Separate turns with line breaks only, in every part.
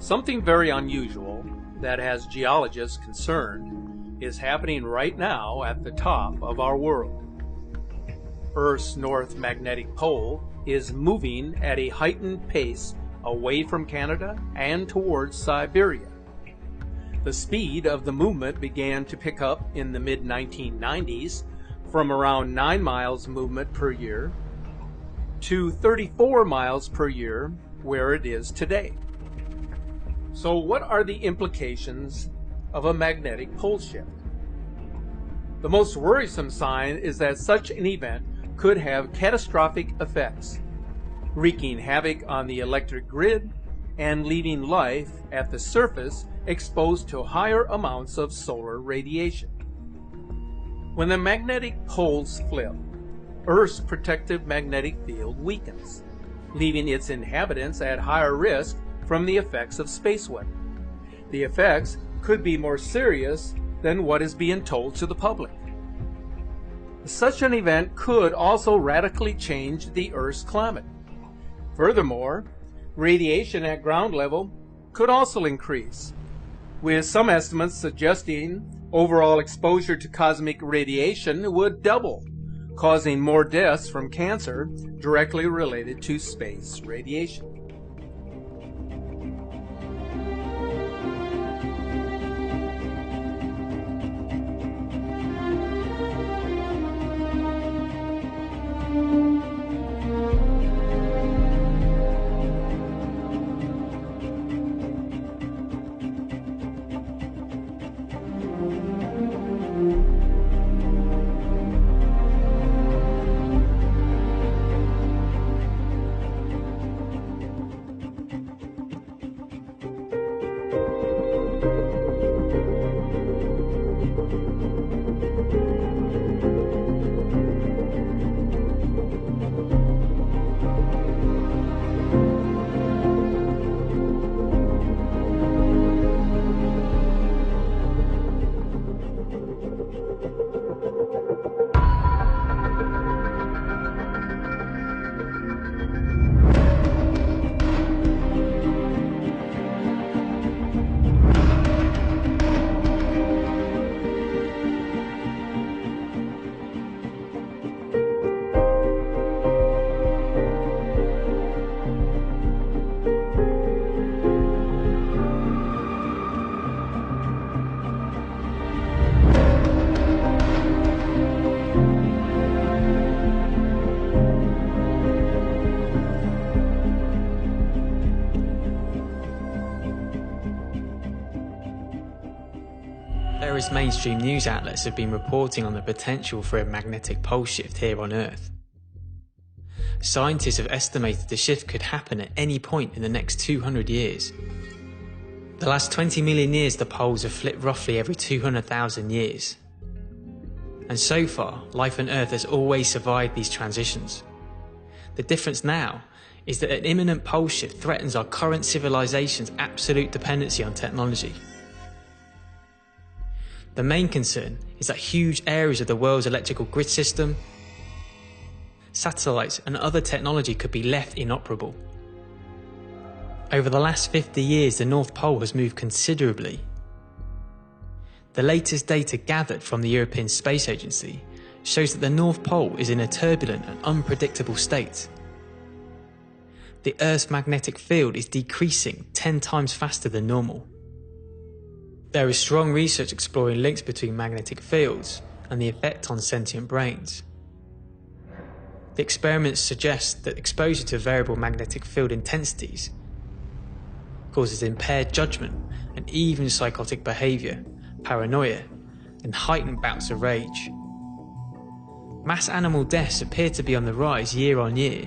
Something very unusual that has geologists concerned is happening right now at the top of our world. Earth's north magnetic pole is moving at a heightened pace away from Canada and towards Siberia. The speed of the movement began to pick up in the mid-1990s from around 9 miles movement per year to 34 miles per year where it is today. So what are the implications of a magnetic pole shift? The most worrisome sign is that such an event could have catastrophic effects, wreaking havoc on the electric grid and leaving life at the surface exposed to higher amounts of solar radiation. When the magnetic poles flip, Earth's protective magnetic field weakens, leaving its inhabitants at higher risk from the effects of space weather. The effects could be more serious than what is being told to the public. Such an event could also radically change the Earth's climate. Furthermore, radiation at ground level could also increase, with some estimates suggesting overall exposure to cosmic radiation would double, causing more deaths from cancer directly related to space radiation.
Various mainstream news outlets have been reporting on the potential for a magnetic pole shift here on Earth. Scientists have estimated the shift could happen at any point in the next 200 years. The last 20 million years the poles have flipped roughly every 200,000 years. And so far, life on Earth has always survived these transitions. The difference now is that an imminent pole shift threatens our current civilization's absolute dependency on technology. The main concern is that huge areas of the world's electrical grid system, satellites and other technology could be left inoperable. Over the last 50 years, the North Pole has moved considerably. The latest data gathered from the European Space Agency shows that the North Pole is in a turbulent and unpredictable state. The Earth's magnetic field is decreasing 10 times faster than normal. There is strong research exploring links between magnetic fields and the effect on sentient brains. The experiments suggest that exposure to variable magnetic field intensities causes impaired judgment and even psychotic behaviour, paranoia, and heightened bouts of rage. Mass animal deaths appear to be on the rise year on year.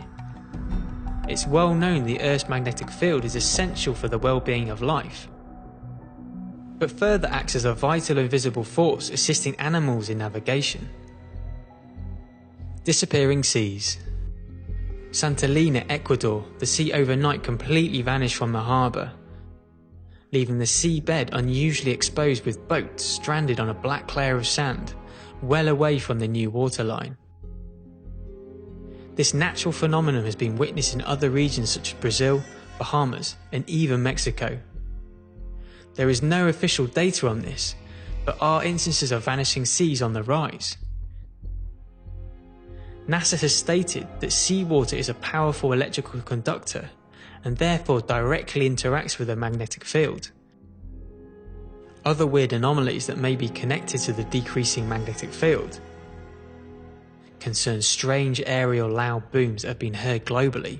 It's well known the Earth's magnetic field is essential for the well-being of life, but further acts as a vital invisible force assisting animals in navigation. Disappearing seas. Santa Elena, Ecuador, the sea overnight completely vanished from the harbour, leaving the seabed unusually exposed with boats stranded on a black layer of sand, well away from the new waterline. This natural phenomenon has been witnessed in other regions such as Brazil, Bahamas, and even Mexico. There is no official data on this, but are instances of vanishing seas on the rise. NASA has stated that seawater is a powerful electrical conductor and therefore directly interacts with the magnetic field. Other weird anomalies that may be connected to the decreasing magnetic field concern strange aerial loud booms that have been heard globally.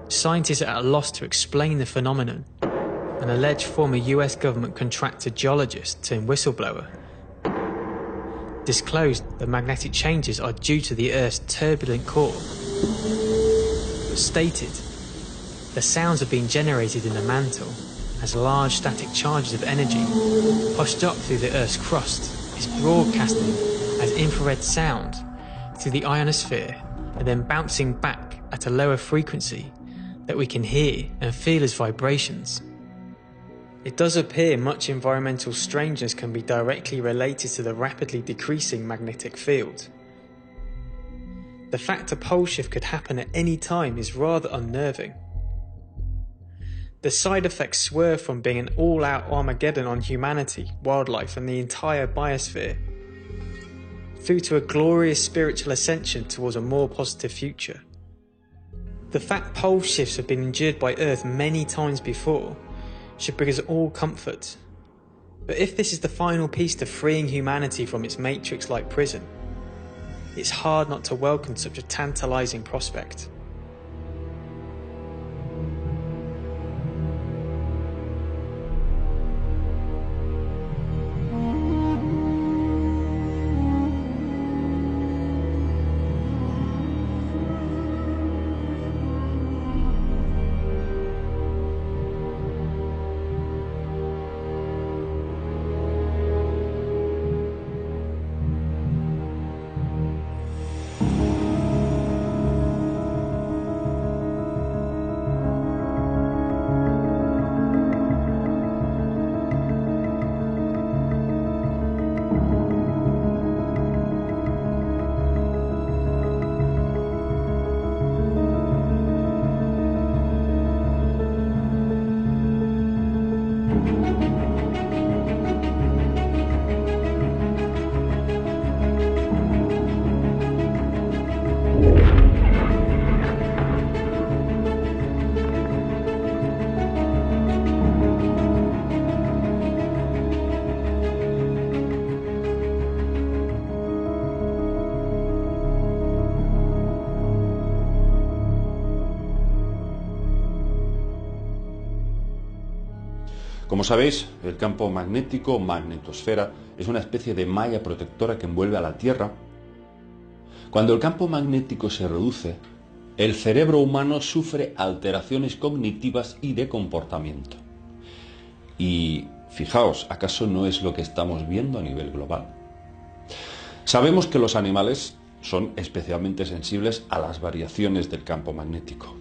Scientists are at a loss to explain the phenomenon. An alleged former US government contracted geologist turned whistleblower disclosed the magnetic changes are due to the Earth's turbulent core, but stated the sounds have been generated in the mantle as large static charges of energy pushed up through the Earth's crust is broadcasted as infrared sound through the ionosphere and then bouncing back at a lower frequency that we can hear and feel as vibrations. It does appear much environmental strangeness can be directly related to the rapidly decreasing magnetic field. The fact a pole shift could happen at any time is rather unnerving. The side effects swerve from being an all-out Armageddon on humanity, wildlife and the entire biosphere, through to a glorious spiritual ascension towards a more positive future. The fact pole shifts have been endured by Earth many times before should bring us all comfort. But if this is the final piece to freeing humanity from its matrix-like prison, it's hard not to welcome such a tantalizing prospect.
Como sabéis, el campo magnético o magnetosfera es una especie de malla protectora que envuelve a la Tierra. Cuando el campo magnético se reduce, el cerebro humano sufre alteraciones cognitivas y de comportamiento. Y fijaos, ¿acaso no es lo que estamos viendo a nivel global? Sabemos que los animales son especialmente sensibles a las variaciones del campo magnético.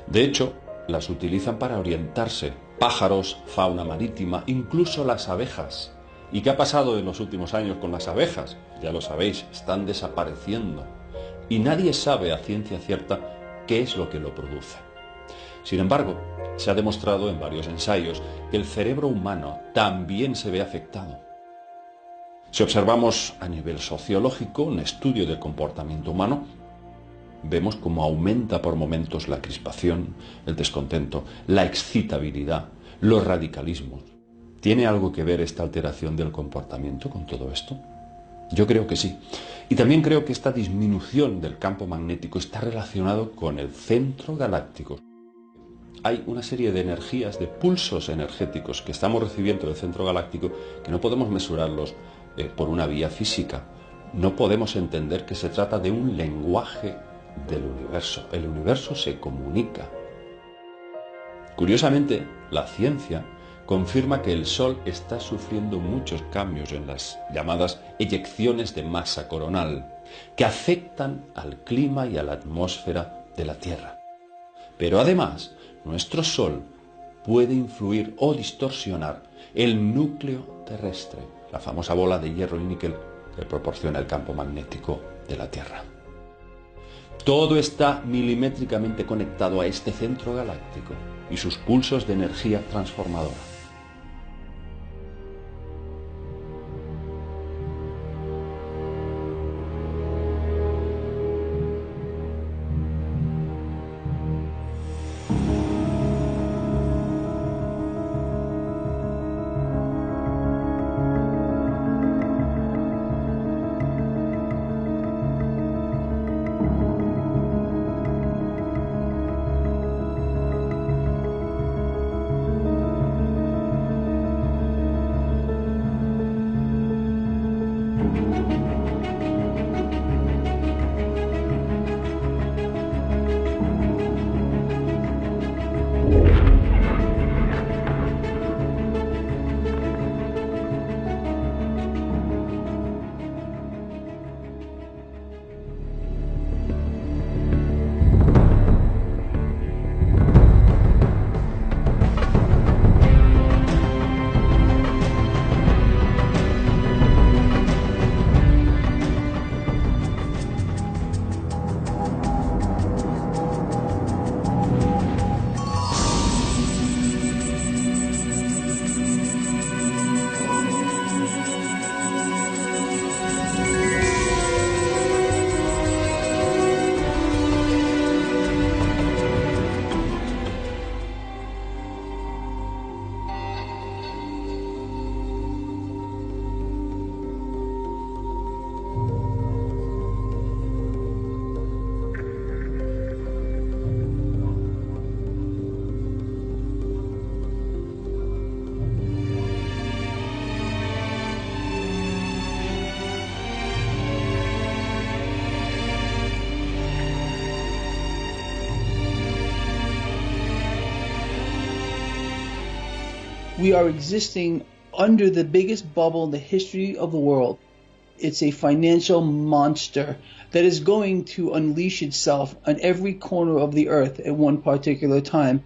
De hecho, las utilizan para orientarse. Pájaros, fauna marítima, incluso las abejas. ¿Y qué ha pasado en los últimos años con las abejas? Ya lo sabéis, están desapareciendo. Y nadie sabe a ciencia cierta qué es lo que lo produce. Sin embargo, se ha demostrado en varios ensayos que el cerebro humano también se ve afectado. Si observamos a nivel sociológico un estudio del comportamiento humano, vemos cómo aumenta por momentos la crispación, el descontento, la excitabilidad, los radicalismos. ¿Tiene algo que ver esta alteración del comportamiento con todo esto? Yo creo que sí. Y también creo que esta disminución del campo magnético está relacionado con el centro galáctico. Hay una serie de energías, de pulsos energéticos que estamos recibiendo del centro galáctico que no podemos mesurarlos por una vía física. No podemos entender que se trata de un lenguaje del universo. El universo se comunica. Curiosamente, la ciencia confirma que el Sol está sufriendo muchos cambios en las llamadas eyecciones de masa coronal, que afectan al clima y a la atmósfera de la Tierra. Pero además, nuestro Sol puede influir o distorsionar el núcleo terrestre, la famosa bola de hierro y níquel que proporciona el campo magnético de la Tierra. Todo está milimétricamente conectado a este centro galáctico y sus pulsos de energía transformadora.
We are existing under the biggest bubble in the history of the world. It's a financial monster that is going to unleash itself on every corner of the earth at one particular time.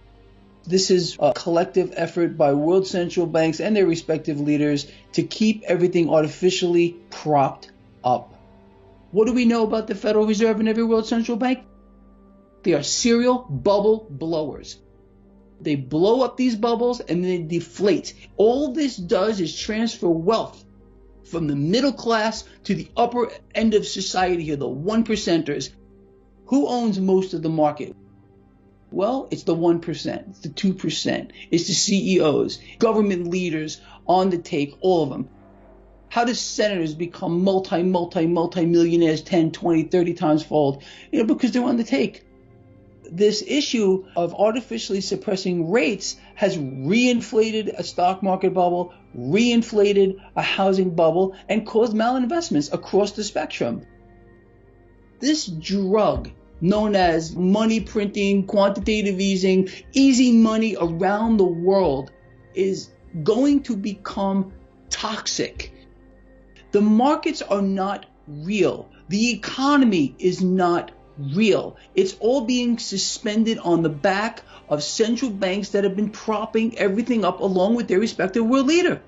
This is a collective effort by world central banks and their respective leaders to keep everything artificially propped up. What do we know about the Federal Reserve and every world central bank? They are serial bubble blowers. They blow up these bubbles and they deflate. All this does is transfer wealth from the middle class to the upper end of society here, the 1%ers. Who owns most of the market? Well, it's the 1%, it's the 2%, it's the CEOs, government leaders on the take, all of them. How do senators become multi-millionaires 10, 20, 30 times fold? Because they're on the take. This issue of artificially suppressing rates has reinflated a stock market bubble, reinflated a housing bubble, and caused malinvestments across the spectrum. This drug, known as money printing, quantitative easing, easy money around the world, is going to become toxic. The markets are not real. The economy is not real. It's all being suspended on the back of central banks that have been propping everything up along with their respective world leader.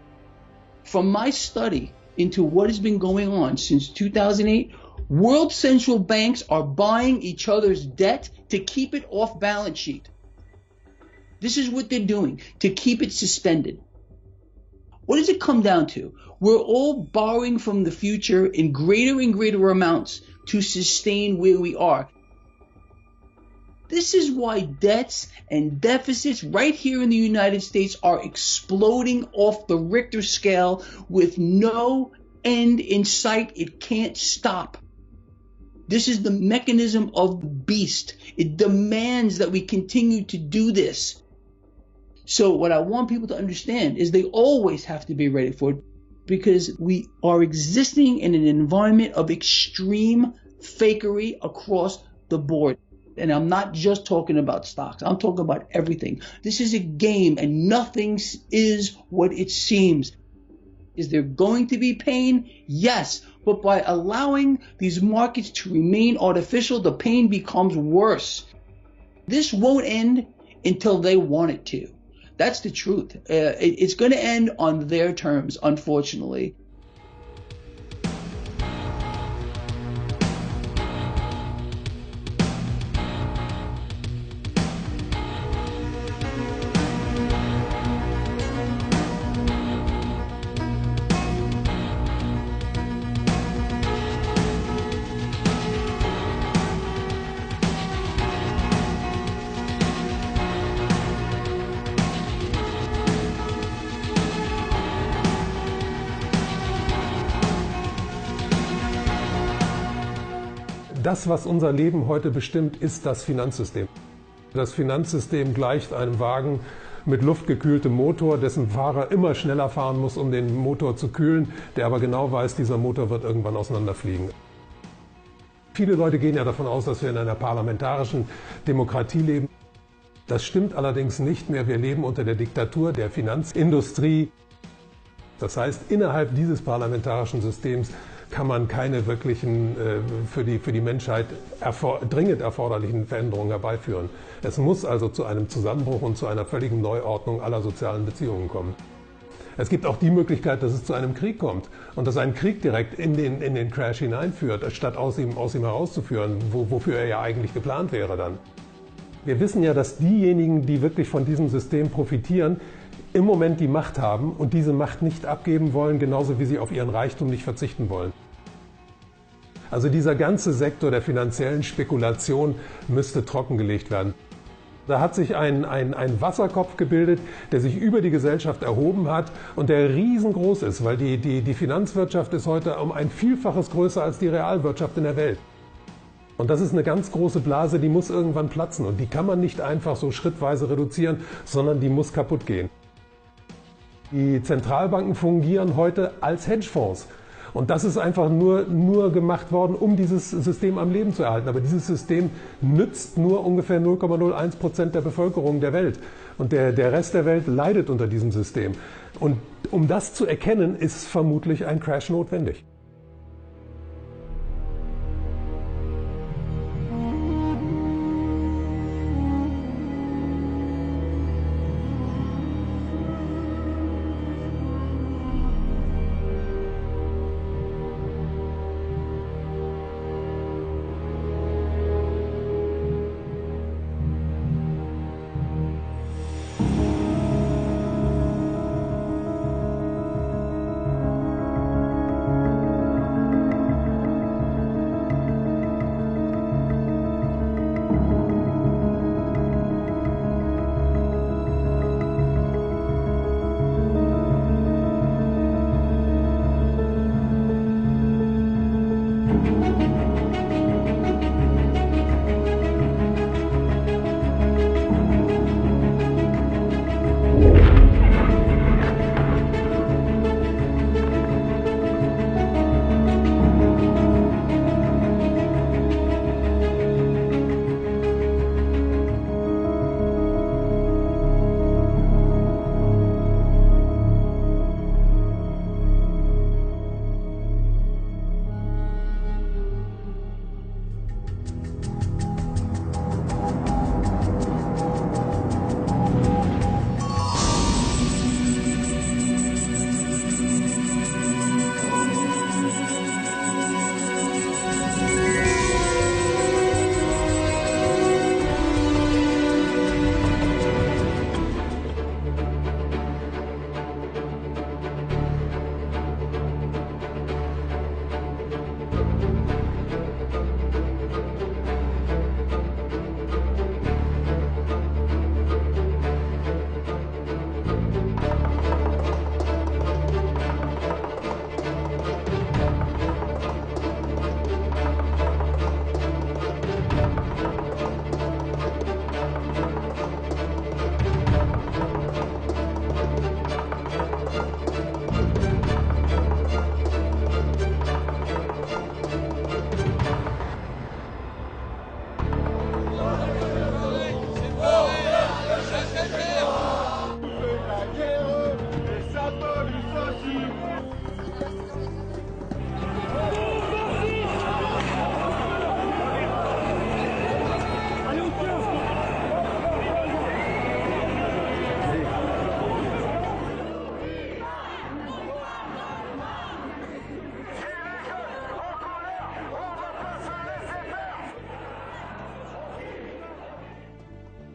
From my study into what has been going on since 2008, world central banks are buying each other's debt to keep it off balance sheet. This is what they're doing to keep it suspended. What does it come down to? We're all borrowing from the future in greater and greater amounts to sustain where we are. This is why debts and deficits right here in the United States are exploding off the Richter scale with no end in sight. It can't stop. This is the mechanism of the beast. It demands that we continue to do this. So what I want people to understand is they always have to be ready for it, because we are existing in an environment of extreme fakery across the board. And I'm not just talking about stocks. I'm talking about everything. This is a game, and nothing is what it seems. Is there going to be pain? Yes. But by allowing these markets to remain artificial, the pain becomes worse. This won't end until they want it to. That's the truth. It's going to end on their terms, unfortunately.
Das, was unser Leben heute bestimmt, ist das Finanzsystem. Das Finanzsystem gleicht einem Wagen mit luftgekühltem Motor, dessen Fahrer immer schneller fahren muss, um den Motor zu kühlen, der aber genau weiß, dieser Motor wird irgendwann auseinanderfliegen. Viele Leute gehen ja davon aus, dass wir in einer parlamentarischen Demokratie leben. Das stimmt allerdings nicht mehr. Wir leben unter der Diktatur der Finanzindustrie. Das heißt, innerhalb dieses parlamentarischen Systems kann man keine wirklichen, für die Menschheit dringend erforderlichen Veränderungen herbeiführen. Es muss also zu einem Zusammenbruch und zu einer völligen Neuordnung aller sozialen Beziehungen kommen. Es gibt auch die Möglichkeit, dass es zu einem Krieg kommt und dass ein Krieg direkt in den Crash hineinführt, statt aus ihm herauszuführen, wofür er ja eigentlich geplant wäre dann. Wir wissen ja, dass diejenigen, die wirklich von diesem System profitieren, im Moment die Macht haben und diese Macht nicht abgeben wollen, genauso wie sie auf ihren Reichtum nicht verzichten wollen. Also dieser ganze Sektor der finanziellen Spekulation müsste trockengelegt werden. Da hat sich ein Wasserkopf gebildet, der sich über die Gesellschaft erhoben hat und der riesengroß ist, weil die Finanzwirtschaft ist heute um ein Vielfaches größer als die Realwirtschaft in der Welt. Und das ist eine ganz große Blase, die muss irgendwann platzen und die kann man nicht einfach so schrittweise reduzieren, sondern die muss kaputt gehen. Die Zentralbanken fungieren heute als Hedgefonds. Und das ist einfach nur gemacht worden, um dieses System am Leben zu erhalten. Aber dieses System nützt nur ungefähr 0,01% der Bevölkerung der Welt. Und der Rest der Welt leidet unter diesem System. Und um das zu erkennen, ist vermutlich ein Crash notwendig.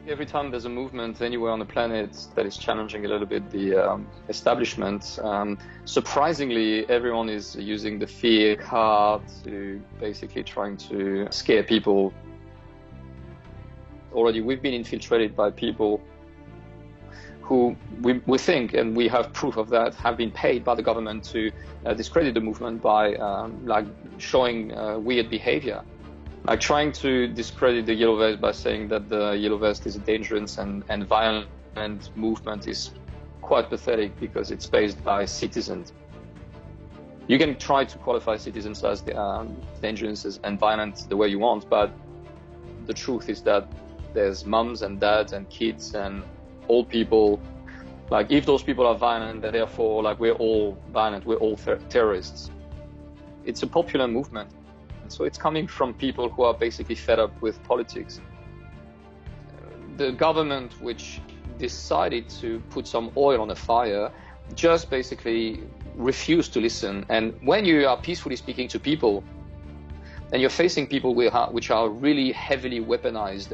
Every time there's a movement anywhere on the planet that is challenging a little bit the establishment, surprisingly, everyone is using the fear card to basically trying to scare people. Already we've been infiltrated by people who we think, and we have proof of that, have been paid by the government to discredit the movement by like showing weird behavior. Like trying to discredit the Yellow Vest by saying that the Yellow Vest is a dangerous and violent movement is quite pathetic because it's based by citizens. You can try to qualify citizens as dangerous and violent the way you want, but the truth is that there's mums and dads and kids and old people. Like if those people are violent, then therefore like we're all violent, we're all terrorists. It's a popular movement. So it's coming from people who are basically fed up with politics. The government, which decided to put some oil on the fire, just basically refused to listen. And when you are peacefully speaking to people, and you're facing people which are really heavily weaponized,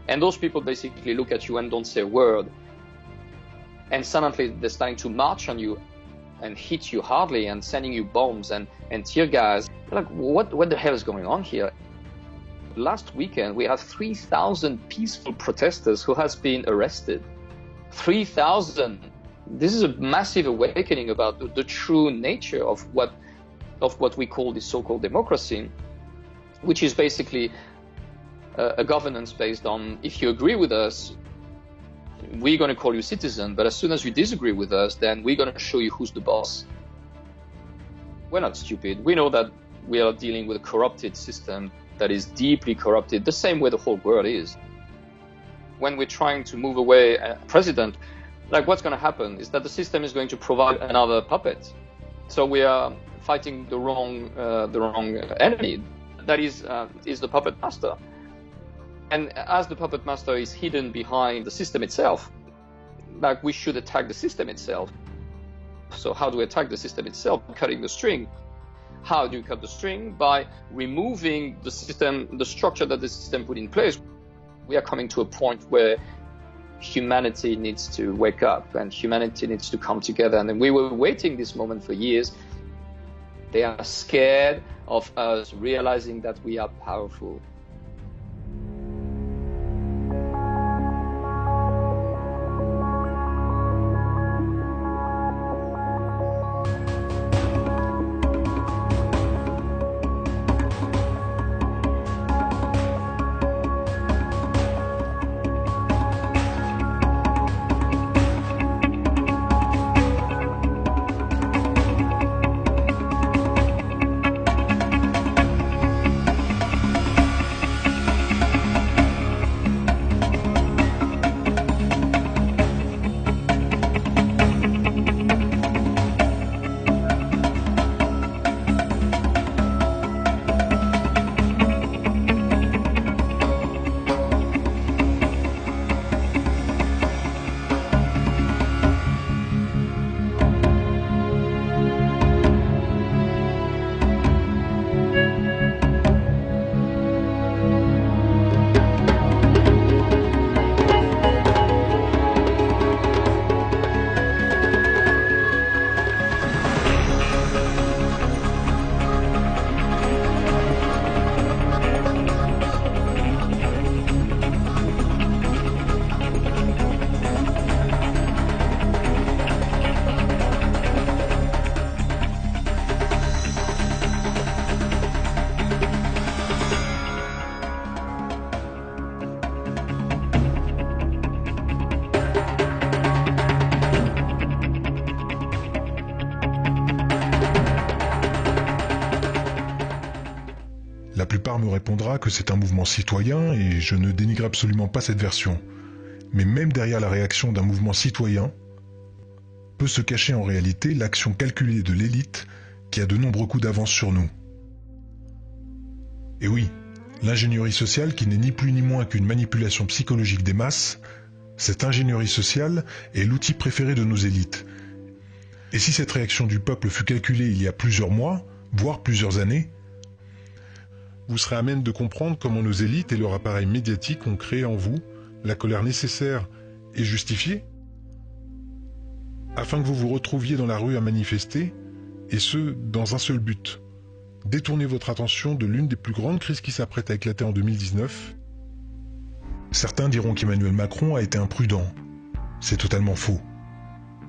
and those people basically look at you and don't say a word, and suddenly they're starting to march on you and hit you hardly and sending you bombs and tear gas. Like, what the hell is going on here? Last weekend, we had 3,000 peaceful protesters who has been arrested. 3,000. This is a massive awakening about the true nature of what we call the so-called democracy, which is basically a governance based on, if you agree with us, we're going to call you citizen, but as soon as you disagree with us, then we're going to show you who's the boss. We're not stupid. We know that we are dealing with a corrupted system that is deeply corrupted, the same way the whole world is. When we're trying to move away a president, like what's going to happen is that the system is going to provide another puppet. So we are fighting the wrong enemy. That is the puppet master. And as the puppet master is hidden behind the system itself, like we should attack the system itself. So how do we attack the system itself? Cutting the string. How do you cut the string? By removing the system, the structure that the system put in place. We are coming to a point where humanity needs to wake up and humanity needs to come together. And we were waiting this moment for years. They are scared of us realizing that we are powerful.
La plupart me répondra que c'est un mouvement citoyen et je ne dénigre absolument pas cette version. Mais même derrière la réaction d'un mouvement citoyen, peut se cacher en réalité l'action calculée de l'élite qui a de nombreux coups d'avance sur nous. Et oui, l'ingénierie sociale qui n'est ni plus ni moins qu'une manipulation psychologique des masses, cette ingénierie sociale est l'outil préféré de nos élites. Et si cette réaction du peuple fut calculée il y a plusieurs mois, voire plusieurs années, vous serez à même de comprendre comment nos élites et leur appareil médiatique ont créé en vous La colère nécessaire et justifiée, afin que vous vous retrouviez dans la rue à manifester, et ce, dans un seul but, détourner votre attention de l'une des plus grandes crises qui s'apprête à éclater en 2019. Certains diront qu'Emmanuel Macron a été imprudent. C'est totalement faux.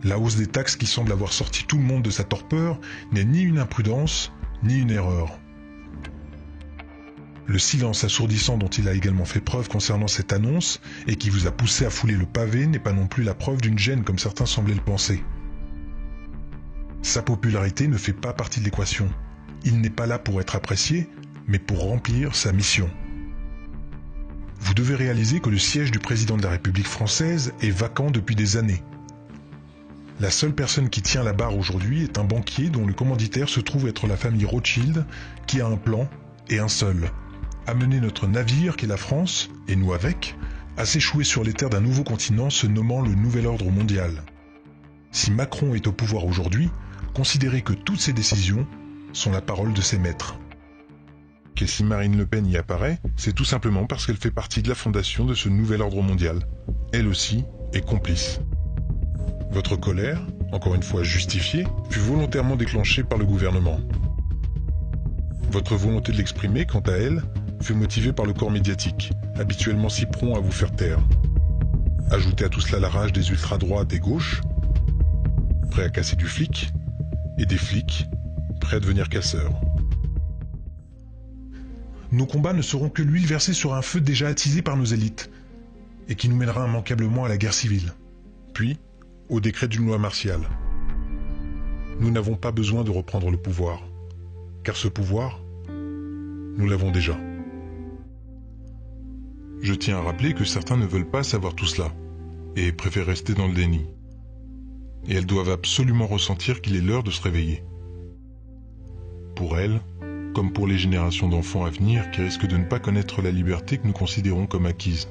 La hausse des taxes qui semble avoir sorti tout le monde de sa torpeur n'est ni une imprudence, ni une erreur. Le silence assourdissant dont il a également fait preuve concernant cette annonce et qui vous a poussé à fouler le pavé n'est pas non plus la preuve d'une gêne comme certains semblaient le penser. Sa popularité ne fait pas partie de l'équation. Il n'est pas là pour être apprécié, mais pour remplir sa mission. Vous devez réaliser que le siège du président de la République française est vacant depuis des années. La seule personne qui tient la barre aujourd'hui est un banquier dont le commanditaire se trouve être la famille Rothschild, qui a un plan, et un seul: amener notre navire qu'est la France, et nous avec, à s'échouer sur les terres d'un nouveau continent se nommant le Nouvel Ordre Mondial. Si Macron est au pouvoir aujourd'hui, considérez que toutes ses décisions sont la parole de ses maîtres. Que si Marine Le Pen y apparaît, c'est tout simplement parce qu'elle fait partie de la fondation de ce Nouvel Ordre Mondial. Elle aussi est complice. Votre colère, encore une fois justifiée, fut volontairement déclenchée par le gouvernement. Votre volonté de l'exprimer, quant à elle, fut motivée par le corps médiatique, habituellement si prompt à vous faire taire. Ajoutez à tout cela la rage des ultra-droites et gauches, prêts à casser du flic, et des flics, prêts à devenir casseurs. Nos combats ne seront que l'huile versée sur un feu déjà attisé par nos élites, et qui nous mènera immanquablement à la guerre civile, puis au décret d'une loi martiale. Nous n'avons pas besoin de reprendre le pouvoir, car ce pouvoir, nous l'avons déjà. Je tiens à rappeler que certains ne veulent pas savoir tout cela, et préfèrent rester dans le déni. Et elles doivent absolument ressentir qu'il est l'heure de se réveiller. Pour elles, comme pour les générations d'enfants à venir qui risquent de ne pas connaître la liberté que nous considérons comme acquise.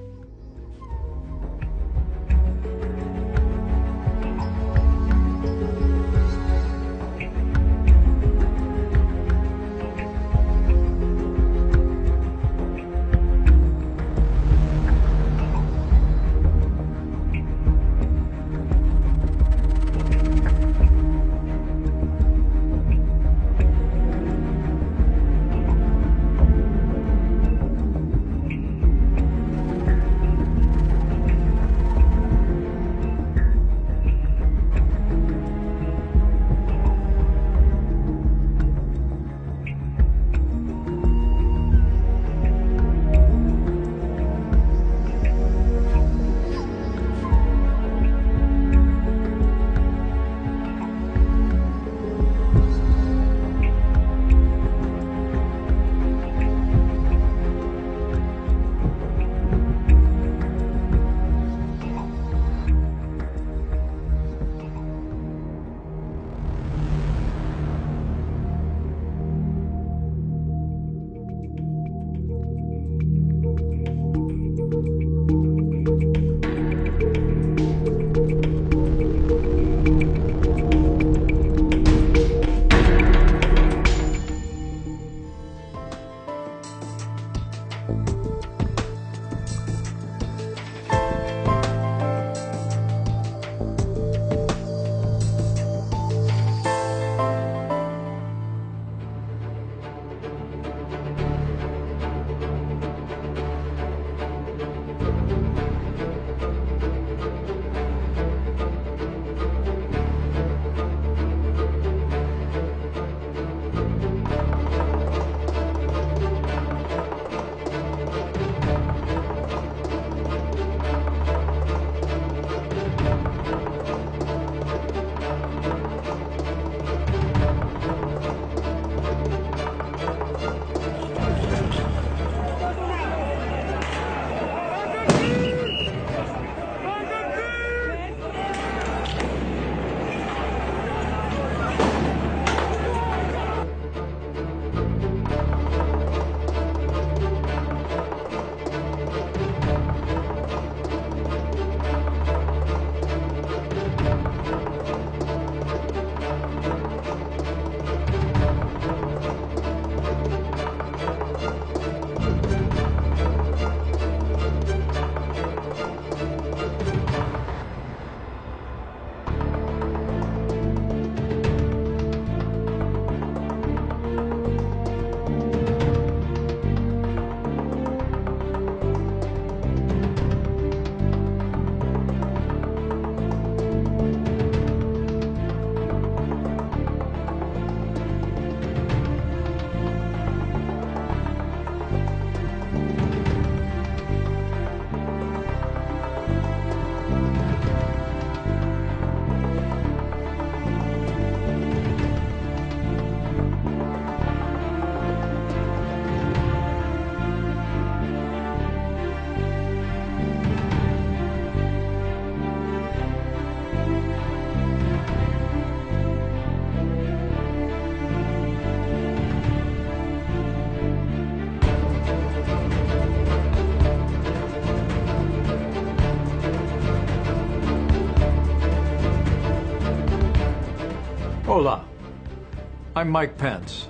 I'm Mike Pence.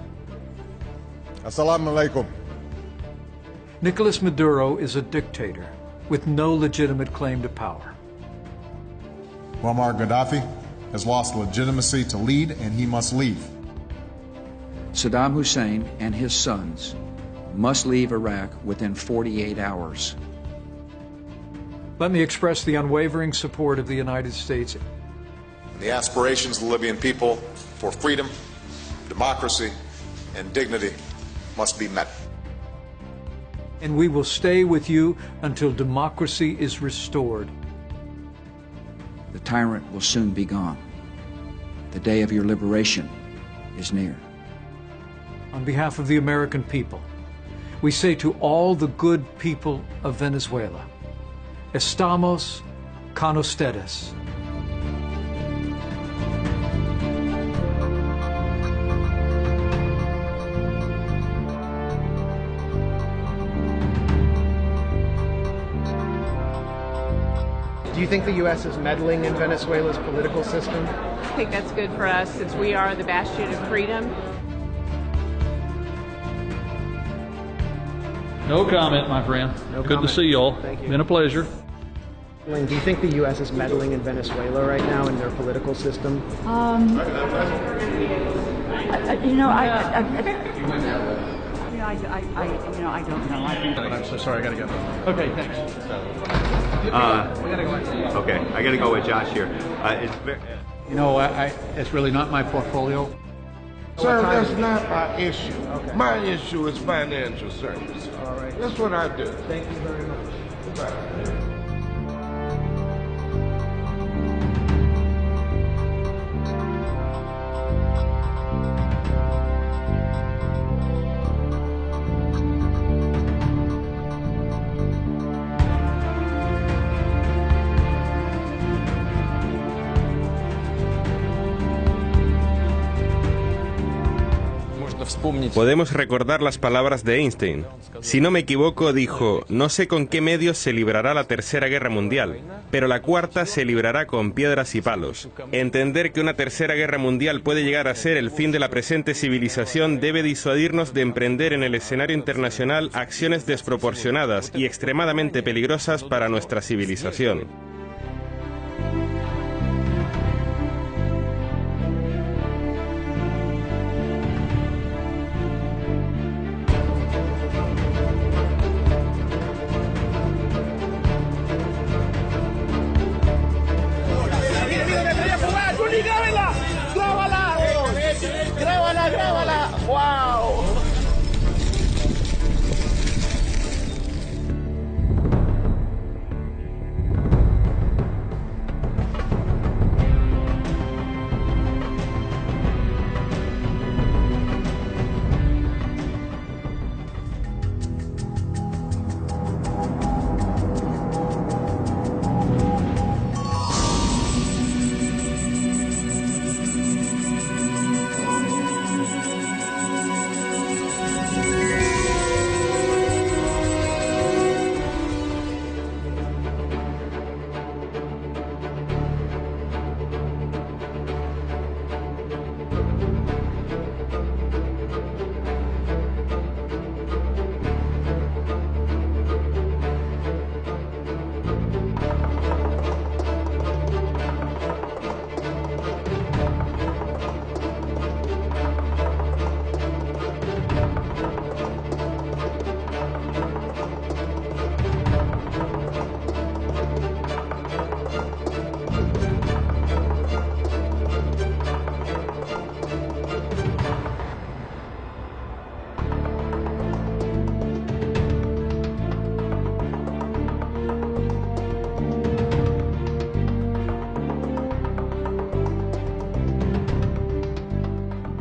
Assalamu alaikum.
Nicolas Maduro is a dictator with no legitimate claim to power.
Muammar Gaddafi has lost legitimacy to lead, and he must leave.
Saddam Hussein and his sons must leave Iraq within 48 hours.
Let me express the unwavering support of the United States.
The aspirations of the Libyan people for freedom, democracy, and dignity must be met.
And we will stay with you until democracy is restored.
The tyrant will soon be gone. The day of your liberation is near.
On behalf of the American people, we say to all the good people of Venezuela, Estamos con ustedes.
Do you think the U.S. is meddling in Venezuela's political system?
I think that's good for us since we are the bastion of freedom.
No comment, my friend.
No
Good
comment.
to see you all.
Thank you.
Been a pleasure.
Do you think the U.S. is meddling in Venezuela right now in their political system?
I don't know.
I'm so sorry, I gotta go.
Okay, thanks.
Okay, I gotta go with Josh here. It's very, it's really not my portfolio.
Sir, that's not my issue. Okay. My issue is financial services.
All right.
That's what I do.
Thank you very much.
Goodbye.
Podemos recordar las palabras de Einstein. Si no me equivoco, dijo, no sé con qué medios se librará la Tercera Guerra Mundial, pero la cuarta se librará con piedras y palos. Entender que una Tercera Guerra Mundial puede llegar a ser el fin de la presente civilización debe disuadirnos de emprender en el escenario internacional acciones desproporcionadas y extremadamente peligrosas para nuestra civilización.
Grábala. Wow.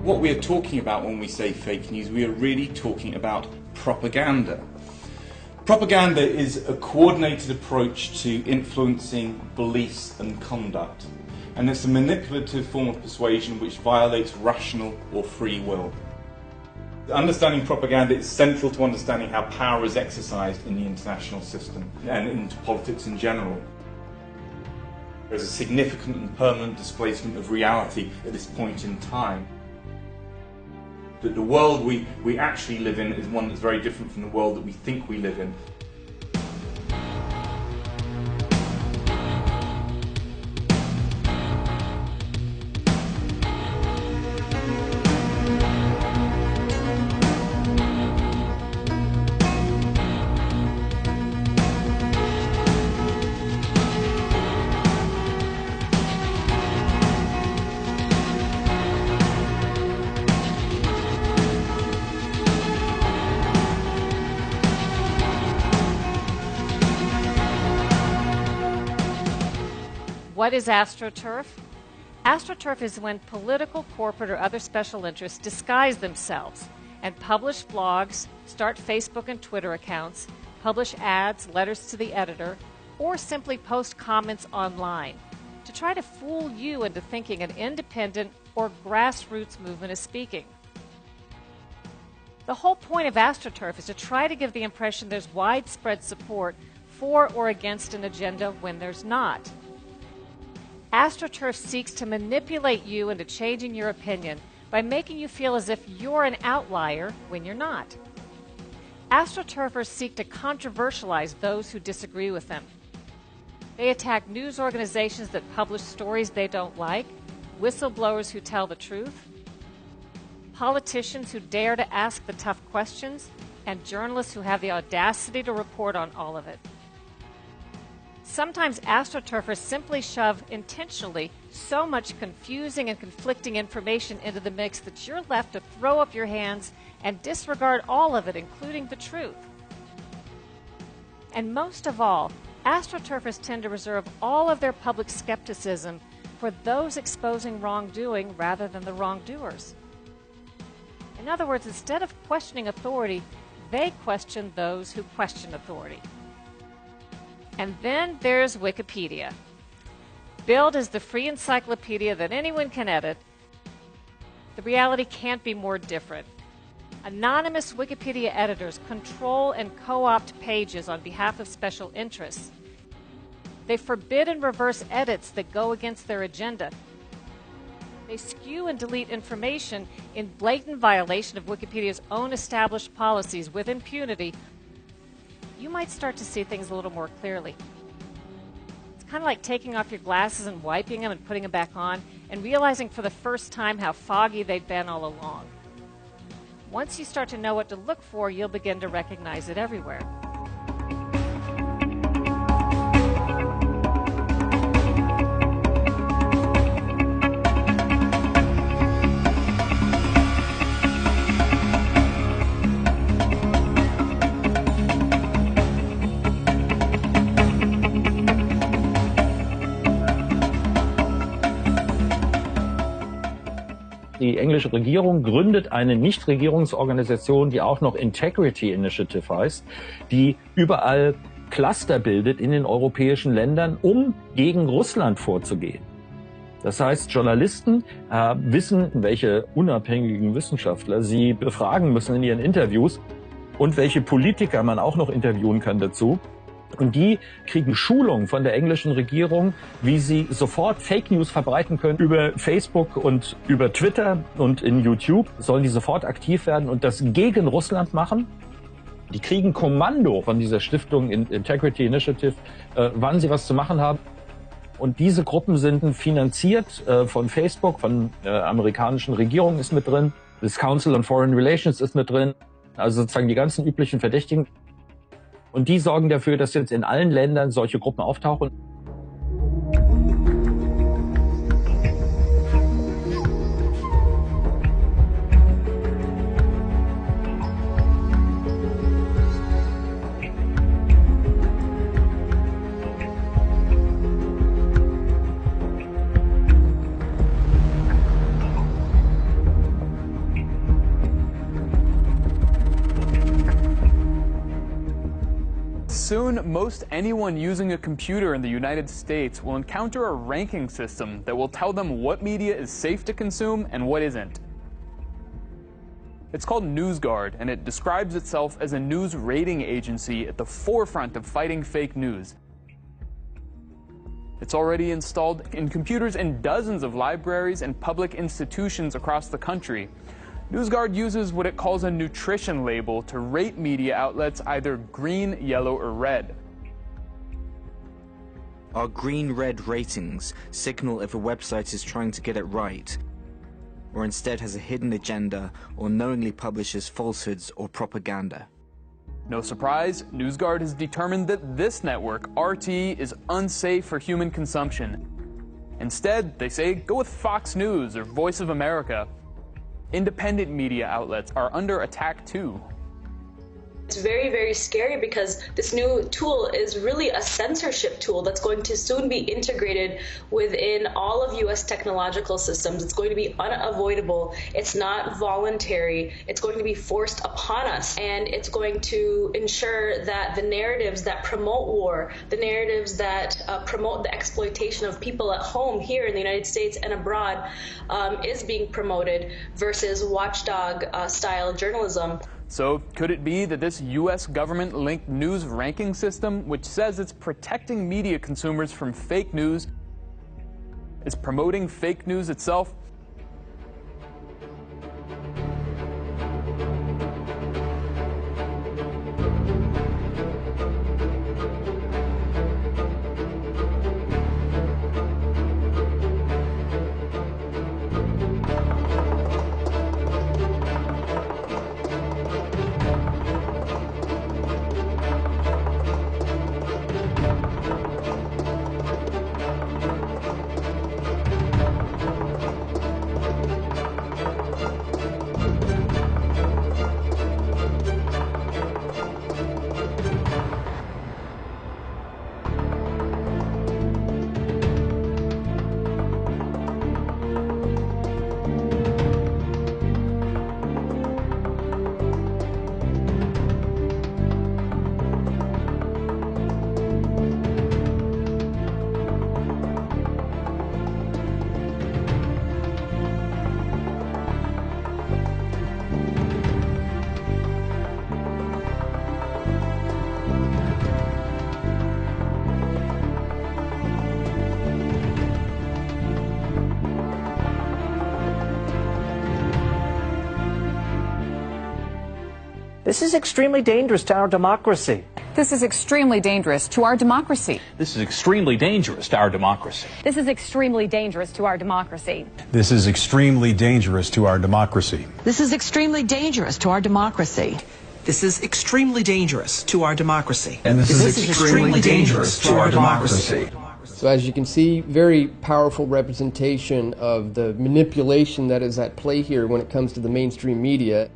What we are talking about when we say fake news, we are really talking about propaganda. Propaganda is a coordinated approach to influencing beliefs and conduct, and it's a manipulative form of persuasion which violates rational or free will. Understanding propaganda is central to understanding how power is exercised in the international system and into politics in general. There is a significant and permanent displacement of reality at this point in time. that the world we actually live in is one that's very different from the world that we think we live in.
What is AstroTurf? AstroTurf is when political, corporate, or other special interests disguise themselves and publish blogs, start Facebook and Twitter accounts, publish ads, letters to the editor, or simply post comments online to try to fool you into thinking an independent or grassroots movement is speaking. The whole point of AstroTurf is to try to give the impression there's widespread support for or against an agenda when there's not. AstroTurf seeks to manipulate you into changing your opinion by making you feel as if you're an outlier when you're not. AstroTurfers seek to controversialize those who disagree with them. They attack news organizations that publish stories they don't like, whistleblowers who tell the truth, politicians who dare to ask the tough questions, and journalists who have the audacity to report on all of it. Sometimes AstroTurfers simply shove intentionally so much confusing and conflicting information into the mix that you're left to throw up your hands and disregard all of it, including the truth. And most of all, AstroTurfers tend to reserve all of their public skepticism for those exposing wrongdoing rather than the wrongdoers. In other words, instead of questioning authority, they question those who question authority. And then there's Wikipedia. Billed as the free encyclopedia that anyone can edit, the reality can't be more different. Anonymous Wikipedia editors control and co-opt pages on behalf of special interests. They forbid and reverse edits that go against their agenda. They skew and delete information in blatant violation of Wikipedia's own established policies with impunity. You might start to see things a little more clearly. It's kind of like taking off your glasses and wiping them and putting them back on and realizing for the first time how foggy they'd been all along. Once you start to know what to look for, you'll begin to recognize it everywhere.
Die englische Regierung gründet eine Nichtregierungsorganisation, die auch noch Integrity Initiative heißt, die überall Cluster bildet in den europäischen Ländern, um gegen Russland vorzugehen. Das heißt, Journalisten wissen, welche unabhängigen Wissenschaftler sie befragen müssen in ihren Interviews und welche Politiker man auch noch interviewen kann dazu. Und die kriegen Schulung von der englischen Regierung, wie sie sofort Fake News verbreiten können über Facebook und über Twitter und in YouTube. Sollen die sofort aktiv werden und das gegen Russland machen. Die kriegen Kommando von dieser Stiftung Integrity Initiative, wann sie was zu machen haben. Und diese Gruppen sind finanziert von Facebook, von der amerikanischen Regierung ist mit drin. Das Council on Foreign Relations ist mit drin. Also sozusagen die ganzen üblichen Verdächtigen. Und die sorgen dafür, dass jetzt in allen Ländern solche Gruppen auftauchen.
Soon, most anyone using a computer in the United States will encounter a ranking system that will tell them what media is safe to consume and what isn't. It's called NewsGuard, and it describes itself as a news rating agency at the forefront of fighting fake news. It's already installed in computers in dozens of libraries and public institutions across the country. NewsGuard uses what it calls a nutrition label to rate media outlets either green, yellow, or red.
Our green-red ratings signal if a website is trying to get it right, or instead has a hidden agenda or knowingly publishes falsehoods or propaganda.
No surprise, NewsGuard has determined that this network, RT, is unsafe for human consumption. Instead, they say, go with Fox News or Voice of America. Independent media outlets are under attack too.
It's very, very scary because this new tool is really a censorship tool that's going to soon be integrated within all of U.S. technological systems. It's going to be unavoidable. It's not voluntary. It's going to be forced upon us. And it's going to ensure that the narratives that promote war, the narratives that promote the exploitation of people at home here in the United States and abroad is being promoted versus watchdog-style journalism.
So, could it be that this U.S. government-linked news ranking system, which says it's protecting media consumers from fake news, is promoting fake news itself?
This is extremely dangerous to our democracy.
This is extremely dangerous to our democracy.
This is extremely dangerous to our democracy.
This is extremely dangerous to our democracy.
This is extremely dangerous to our democracy.
This is extremely dangerous to our democracy.
This is extremely dangerous to our democracy.
And this is extremely dangerous to our democracy.
So as you can see, very powerful representation of the manipulation that is at play here when it comes to the mainstream media.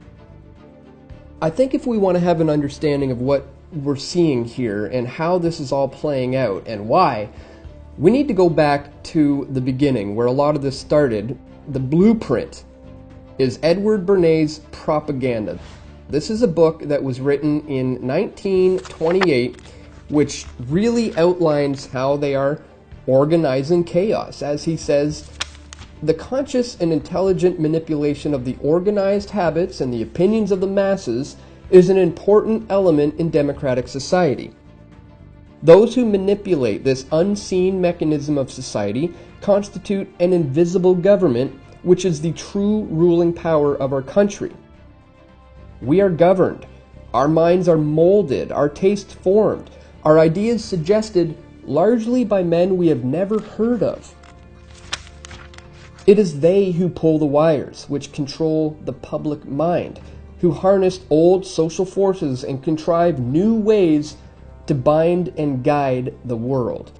I think if we want to have an understanding of what we're seeing here and how this is all playing out and why, we need to go back to the beginning where a lot of this started. The blueprint is Edward Bernays' Propaganda. This is a book that was written in 1928, which really outlines how they are organizing chaos. As he says, the conscious and intelligent manipulation of the organized habits and the opinions of the masses is an important element in democratic society. Those who manipulate this unseen mechanism of society constitute an invisible government, which is the true ruling power of our country. We are governed, our minds are molded, our tastes formed, our ideas suggested largely by men we have never heard of. It is they who pull the wires, which control the public mind, who harness old social forces and contrive new ways to bind and guide the world.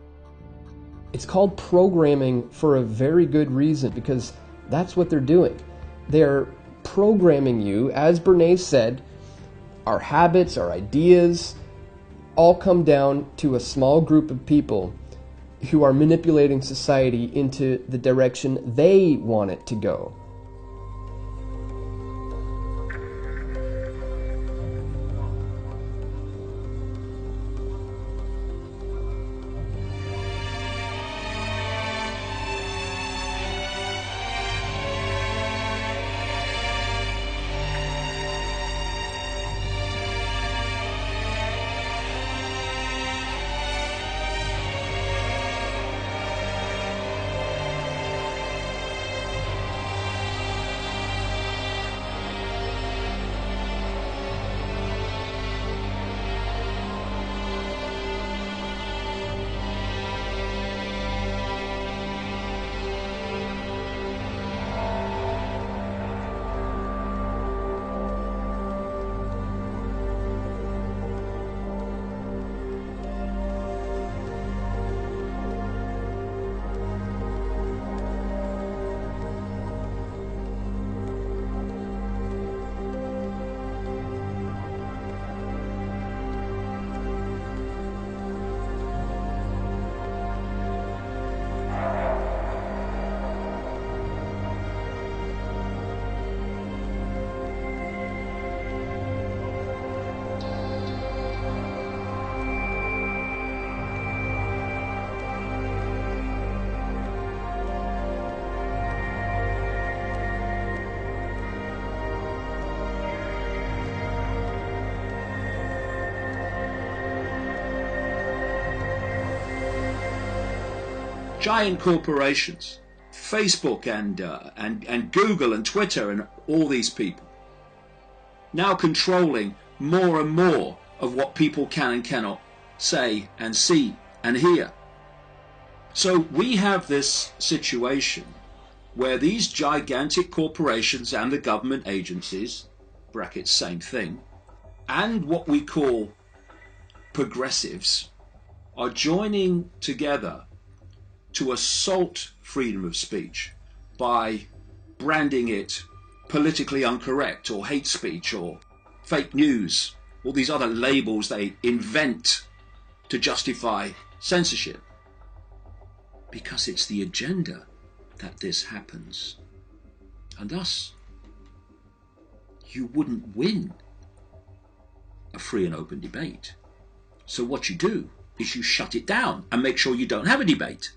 It's called programming for a very good reason, because that's what they're doing. They're programming you, as Bernays said. Our habits, our ideas, all come down to a small group of people who are manipulating society into the direction they want it to go.
giant corporations, Facebook and Google and Twitter and all these people, now controlling more and more of what people can and cannot say and see and hear. So we have this situation where these gigantic corporations and the government agencies, brackets same thing, and what we call progressives are joining together to assault freedom of speech by branding it politically incorrect or hate speech or fake news, all these other labels they invent to justify censorship. Because it's the agenda that this happens. And thus, you wouldn't win a free and open debate. So what you do is you shut it down and make sure you don't have a debate.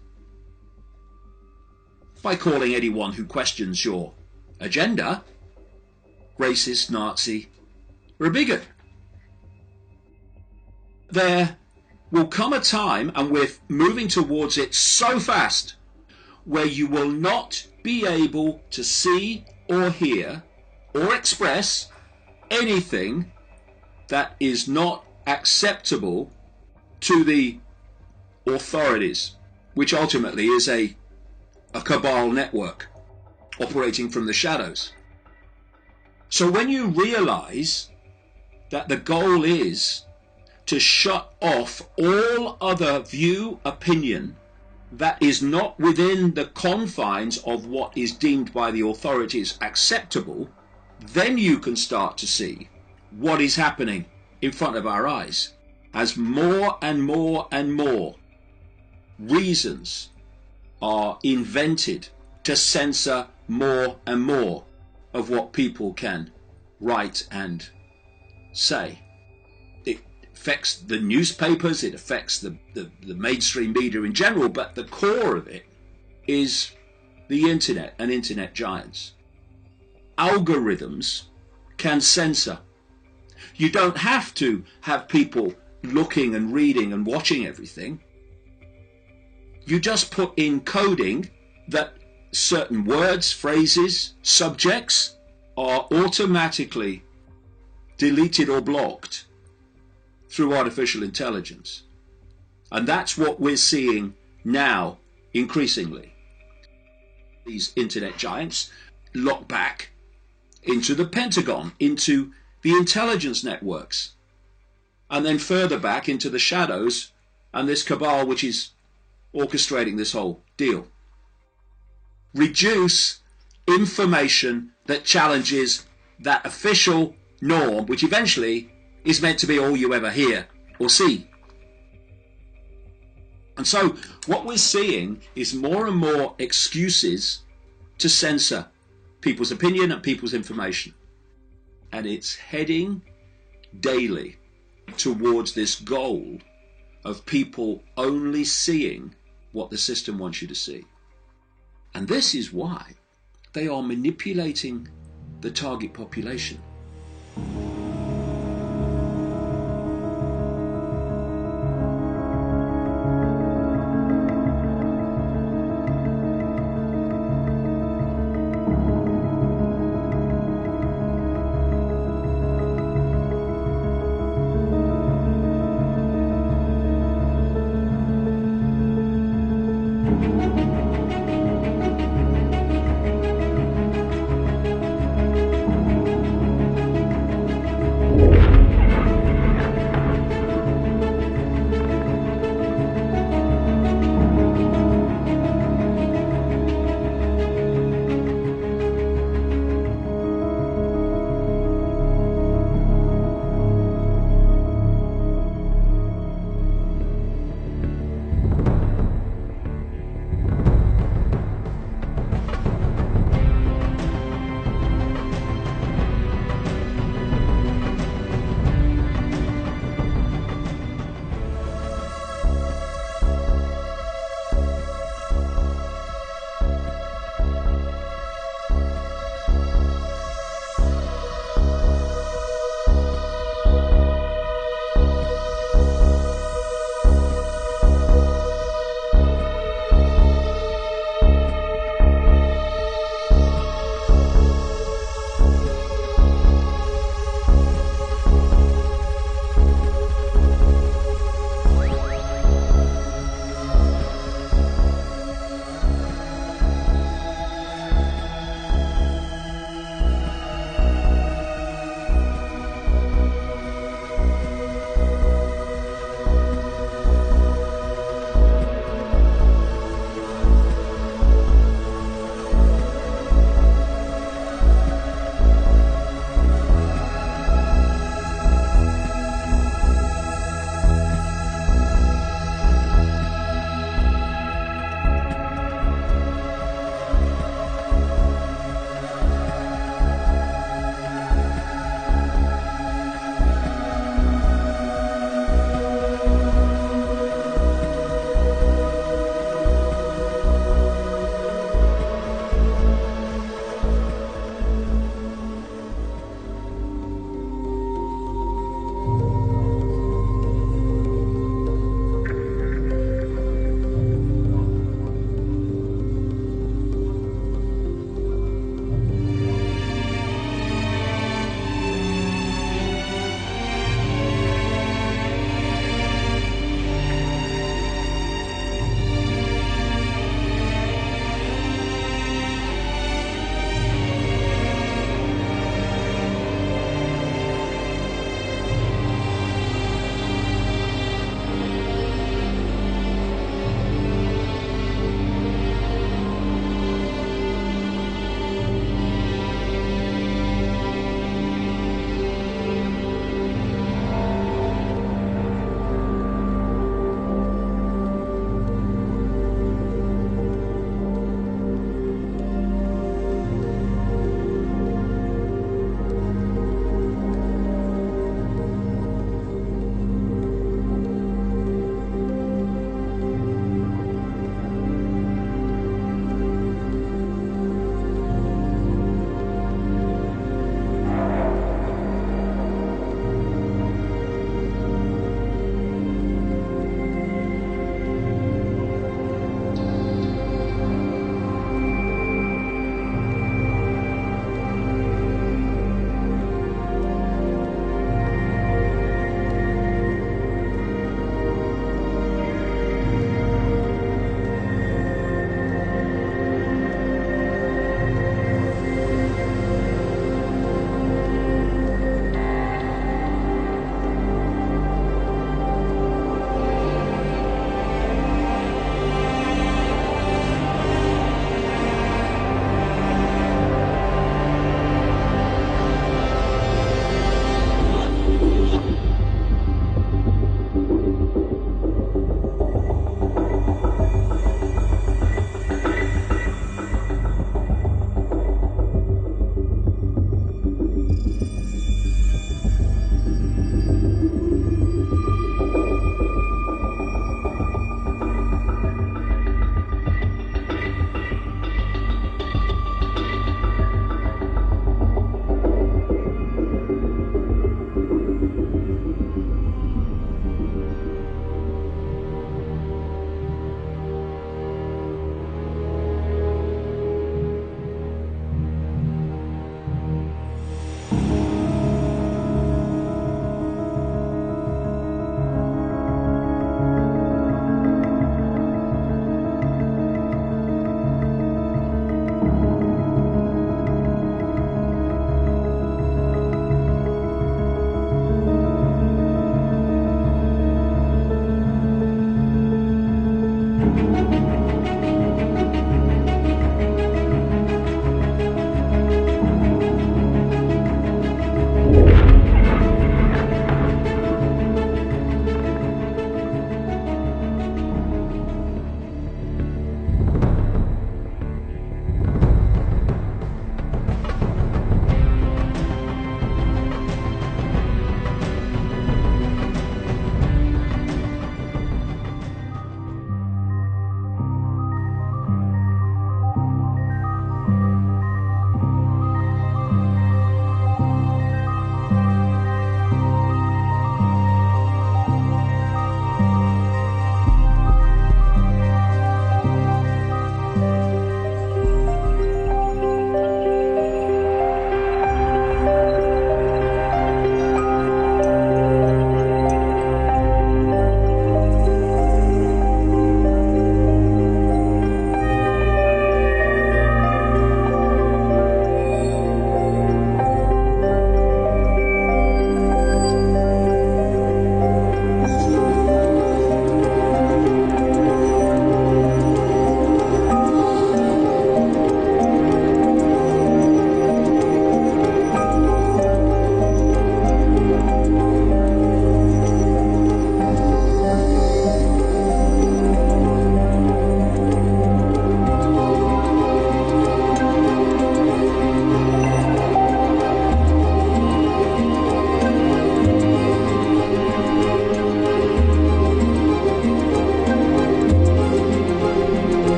By calling anyone who questions your agenda racist, Nazi, or a bigot. There will come a time, and we're moving towards it so fast, where you will not be able to see or hear or express anything that is not acceptable to the authorities, which ultimately is a cabal network operating from the shadows. So when you realize that the goal is to shut off all other view, opinion that is not within the confines of what is deemed by the authorities acceptable, then you can start to see what is happening in front of our eyes as more and more and more reasons are invented to censor more and more of what people can write and say. It affects the newspapers, it affects the mainstream media in general, but the core of it is the internet and internet giants. Algorithms can censor. You don't have to have people looking and reading and watching everything. You just put in coding that certain words, phrases, subjects are automatically deleted or blocked through artificial intelligence. And that's what we're seeing now increasingly. These internet giants lock back into the Pentagon, into the intelligence networks, and then further back into the shadows and this cabal which is orchestrating this whole deal. Reduce information that challenges that official norm, which eventually is meant to be all you ever hear or see. And so what we're seeing is more and more excuses to censor people's opinion and people's information. And it's heading daily towards this goal of people only seeing what the system wants you to see. And this is why they are manipulating the target population.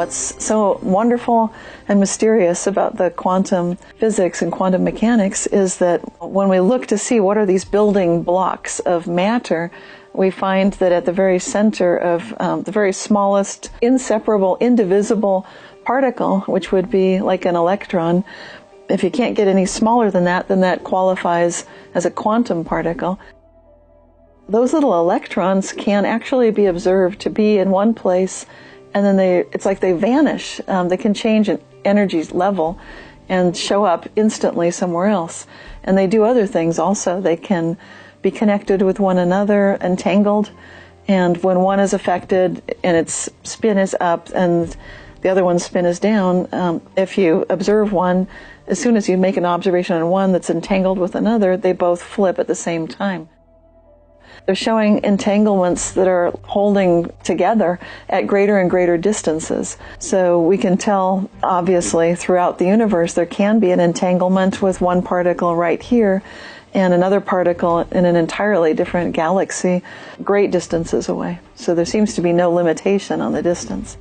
what's so wonderful and mysterious about the quantum physics and quantum mechanics is that when we look to see what are these building blocks of matter, we find that at the very center of the very smallest, inseparable, indivisible particle, which would be like an electron, if you can't get any smaller than that, then that qualifies as a quantum particle. Those little electrons can actually be observed to be in one place, and then it's like they vanish. They can change an energy level and show up instantly somewhere else. And they do other things also. They can be connected with one another, entangled, and when one is affected and its spin is up and the other one's spin is down, if you observe one, as soon as you make an observation on one that's entangled with another, they both flip at the same time. They're showing entanglements that are holding together at greater and greater distances. So we can tell, obviously, throughout the universe, there can be an entanglement with one particle right here and another particle in an entirely different galaxy, great distances away. So there seems to be no limitation on the distance.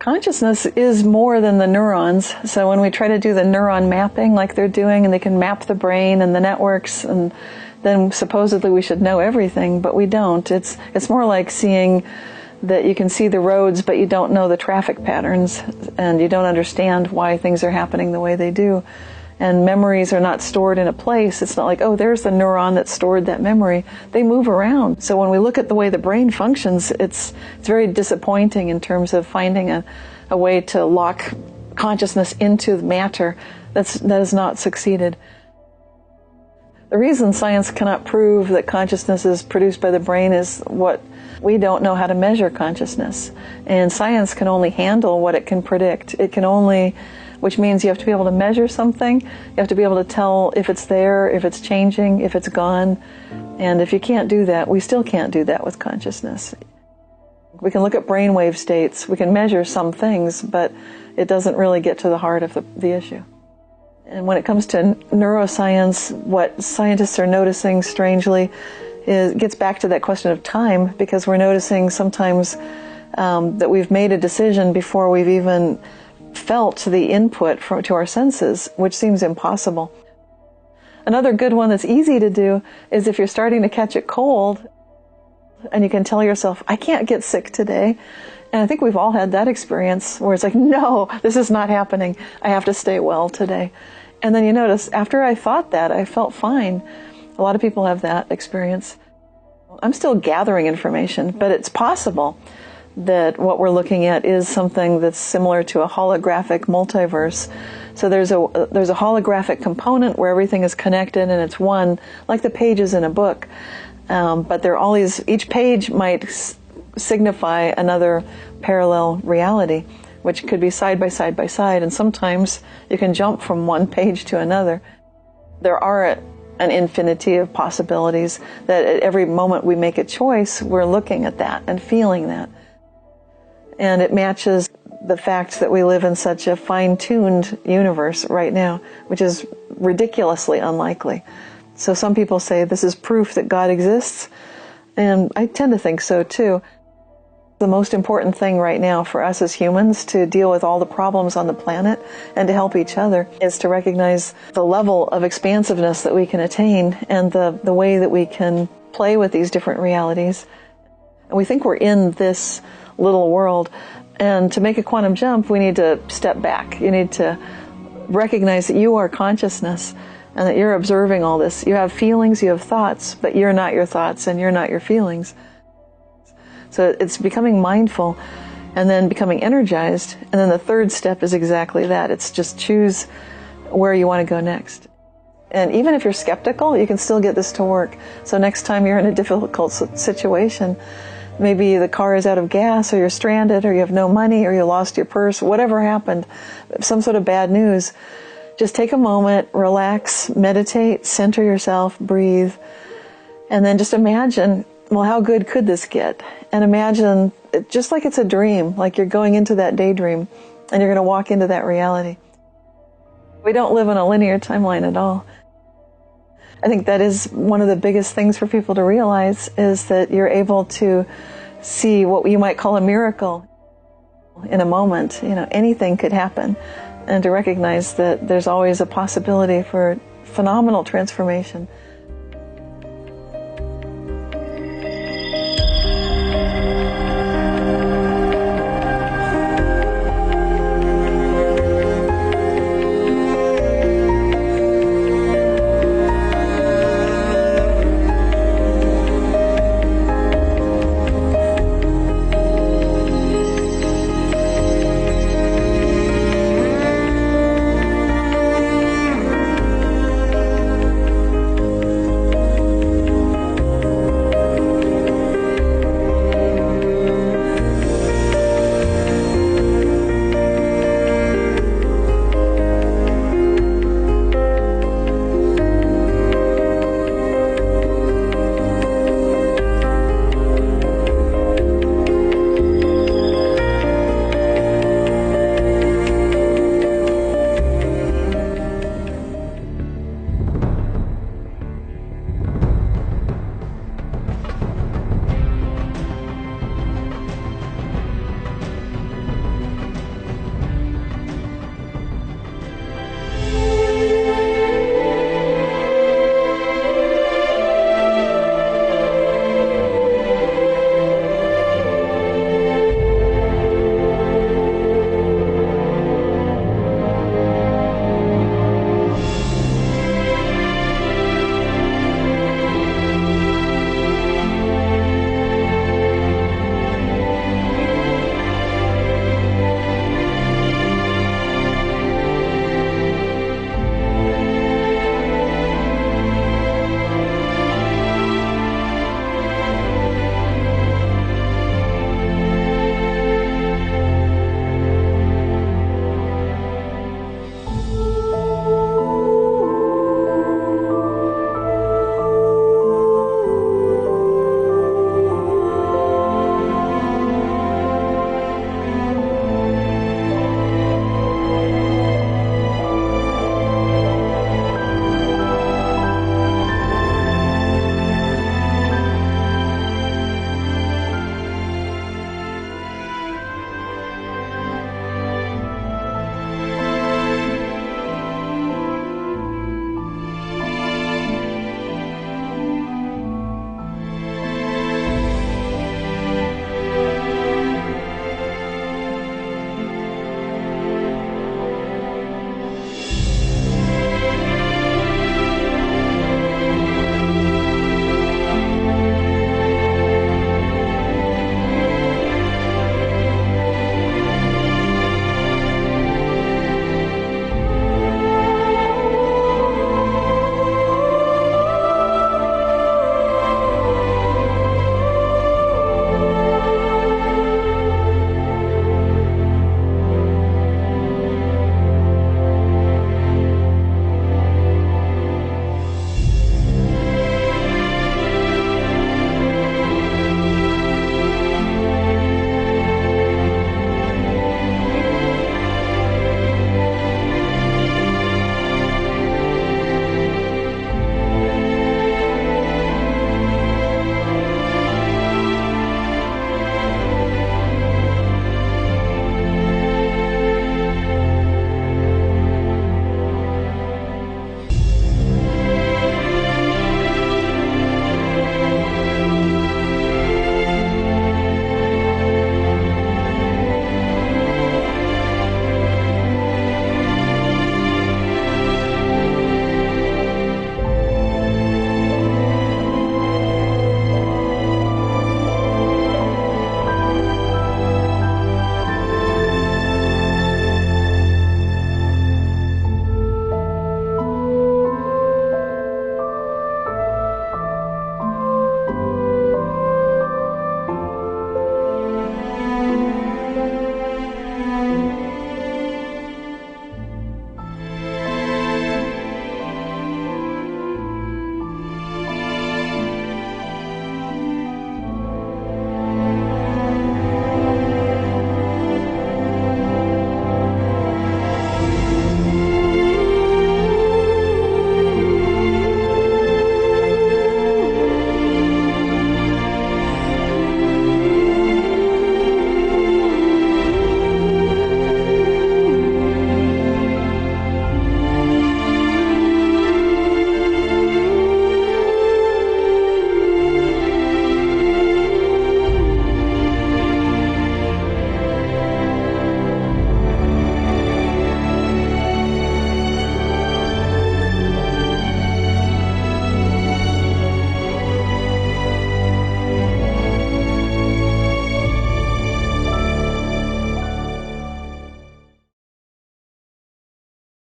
Consciousness is more than the neurons. So when we try to do the neuron mapping like they're doing, and they can map the brain and the networks, and then supposedly we should know everything, but we don't. It's more like seeing that you can see the roads, but you don't know the traffic patterns, and you don't understand why things are happening the way they do. And memories are not stored in a place. It's not like, oh, there's the neuron that stored that memory. They move around. So when we look at the way the brain functions, it's very disappointing in terms of finding a way to lock consciousness into matter. That has not succeeded. The reason science cannot prove that consciousness is produced by the brain is what we don't know how to measure consciousness. And science can only handle what it can predict. It can only, which means you have to be able to measure something. You have to be able to tell if it's there, if it's changing, if it's gone. And if you can't do that, we still can't do that with consciousness. We can look at brainwave states. We can measure some things, but it doesn't really get to the heart of the issue. And when it comes to neuroscience, what scientists are noticing, strangely, gets back to that question of time, because we're noticing sometimes that we've made a decision before we've even felt the input to our senses, which seems impossible. Another good one that's easy to do is if you're starting to catch a cold and you can tell yourself, I can't get sick today. And I think we've all had that experience where it's like, no, this is not happening. I have to stay well today. And then you notice, after I thought that, I felt fine. A lot of people have that experience. I'm still gathering information, but it's possible that what we're looking at is something that's similar to a holographic multiverse. So there's a holographic component where everything is connected and it's one, like the pages in a book. But there are all these, each page might signify another parallel reality, which could be side by side by side, and sometimes you can jump from one page to another. There are an infinity of possibilities that at every moment we make a choice, we're looking at that and feeling that. And it matches the fact that we live in such a fine-tuned universe right now, which is ridiculously unlikely. So some people say this is proof that God exists, and I tend to think so too. The most important thing right now for us as humans to deal with all the problems on the planet and to help each other is to recognize the level of expansiveness that we can attain and the way that we can play with these different realities. And we think we're in this little world, and to make a quantum jump, we need to step back. You need to recognize that you are consciousness and that you're observing all this. You have feelings, you have thoughts, but you're not your thoughts and you're not your feelings. So it's becoming mindful and then becoming energized. And then the third step is exactly that. It's just choose where you want to go next. And even if you're skeptical, you can still get this to work. So next time you're in a difficult situation, maybe the car is out of gas, or you're stranded, or you have no money, or you lost your purse, whatever happened, some sort of bad news, just take a moment, relax, meditate, center yourself, breathe, and then just imagine, well, how good could this get? And imagine it just like it's a dream, like you're going into that daydream and you're going to walk into that reality. We don't live in a linear timeline at all. I think that is one of the biggest things for people to realize, is that you're able to see what you might call a miracle. In a moment, anything could happen, and to recognize that there's always a possibility for phenomenal transformation.